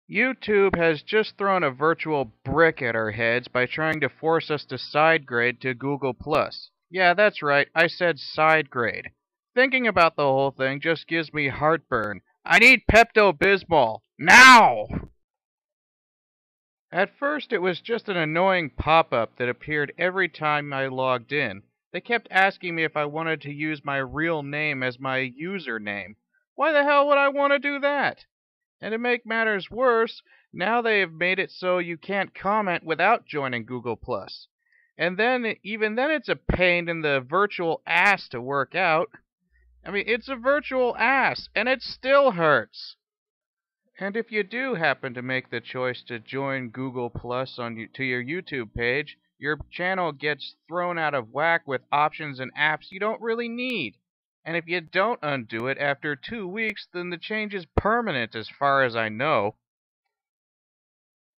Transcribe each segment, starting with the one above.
YouTube has just thrown a virtual brick at our heads by trying to force us to side grade to Google+. Yeah, that's right, I said side grade. Thinking about the whole thing just gives me heartburn. I need Pepto-Bismol. Now! At first, it was just an annoying pop-up that appeared every time I logged in. They kept asking me if I wanted to use my real name as my username. Why the hell would I want to do that? And to make matters worse, now they have made it so you can't comment without joining Google+. And then, even then it's a pain in the virtual ass to work out. I mean, it's a virtual ass, and it still hurts. And if you do happen to make the choice to join Google Plus to your YouTube page, your channel gets thrown out of whack with options and apps you don't really need. And if you don't undo it after 2 weeks, then the change is permanent as far as I know.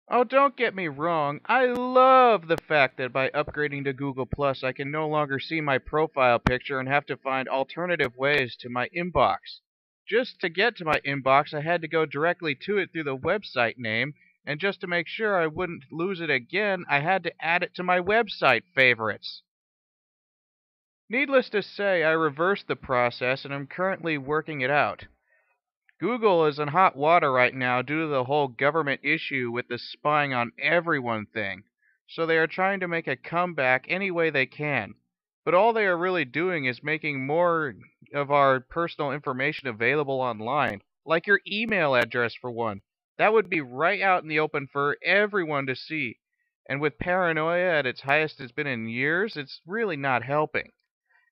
Oh, don't get me wrong, I love the fact that by upgrading to Google Plus I can no longer see my profile picture and have to find alternative ways to my inbox. Just to get to my inbox, I had to go directly to it through the website name, and just to make sure I wouldn't lose it again, I had to add it to my website favorites. Needless to say, I reversed the process and I'm currently working it out. Google is in hot water right now due to the whole government issue with the spying on everyone thing, so they are trying to make a comeback any way they can. But all they are really doing is making more of our personal information available online, like your email address for one. That would be right out in the open for everyone to see. And with paranoia at its highest it's been in years, it's really not helping.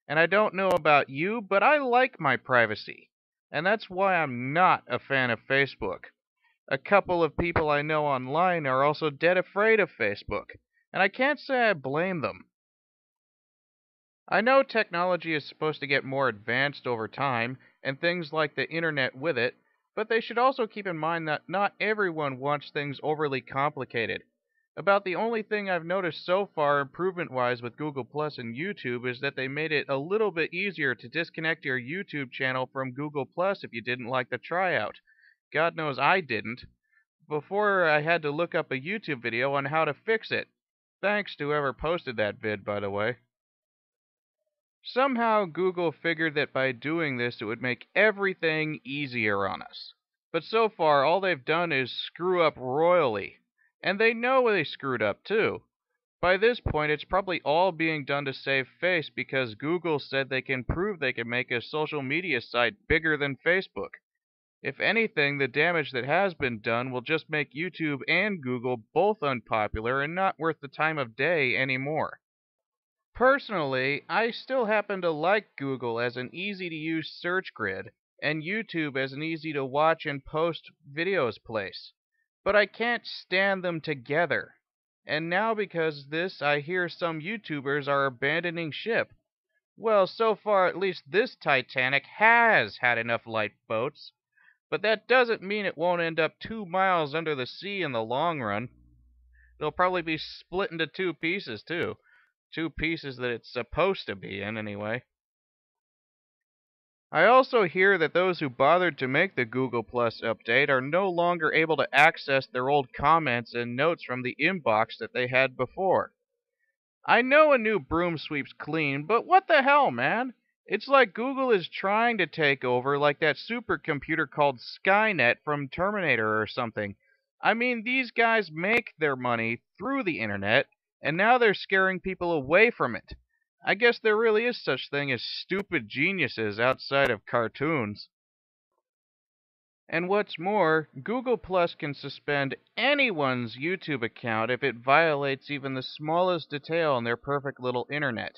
And I don't know about you, but I like my privacy. And that's why I'm not a fan of Facebook. A couple of people I know online are also dead afraid of Facebook, and I can't say I blame them. I know technology is supposed to get more advanced over time, and things like the internet with it, but they should also keep in mind that not everyone wants things overly complicated. About the only thing I've noticed so far improvement-wise with Google Plus and YouTube is that they made it a little bit easier to disconnect your YouTube channel from Google Plus if you didn't like the tryout. God knows I didn't. Before I had to look up a YouTube video on how to fix it. Thanks to whoever posted that vid, by the way. Somehow Google figured that by doing this it would make everything easier on us. But so far all they've done is screw up royally. And they know they screwed up too. By this point it's probably all being done to save face because Google said they can prove they can make a social media site bigger than Facebook. If anything, the damage that has been done will just make YouTube and Google both unpopular and not worth the time of day anymore. Personally, I still happen to like Google as an easy-to-use search grid, and YouTube as an easy-to-watch and post videos place. But I can't stand them together. And now because of this, I hear some YouTubers are abandoning ship. Well, so far at least this Titanic has had enough lifeboats. But that doesn't mean it won't end up 2 miles under the sea in the long run. It'll probably be split into 2 pieces, too. 2 pieces that it's supposed to be in, anyway. I also hear that those who bothered to make the Google Plus update are no longer able to access their old comments and notes from the inbox that they had before. I know a new broom sweeps clean, but what the hell, man? It's like Google is trying to take over like that supercomputer called Skynet from Terminator or something. I mean, these guys make their money through the internet, and now they're scaring people away from it. I guess there really is such thing as stupid geniuses outside of cartoons. And what's more, Google Plus can suspend anyone's YouTube account if it violates even the smallest detail in their perfect little internet.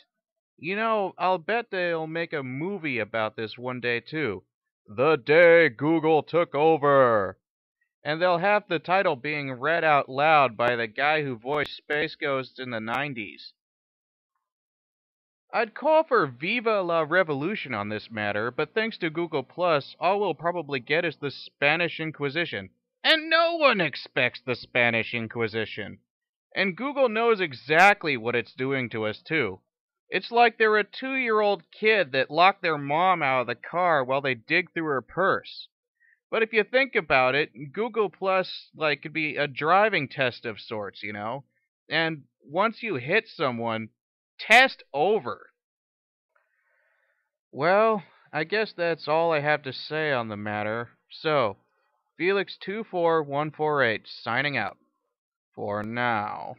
You know, I'll bet they'll make a movie about this one day too. The Day Google Took Over. And they'll have the title being read out loud by the guy who voiced Space Ghost in the 90s. I'd call for Viva la Revolution on this matter, but thanks to Google Plus, all we'll probably get is the Spanish Inquisition. And no one expects the Spanish Inquisition. And Google knows exactly what it's doing to us, too. It's like they're a 2-year-old kid that locked their mom out of the car while they dig through her purse. But if you think about it, Google Plus like could be a driving test of sorts, you know? And once you hit someone, test over. Well, I guess that's all I have to say on the matter. So, Felix24148 signing out for now.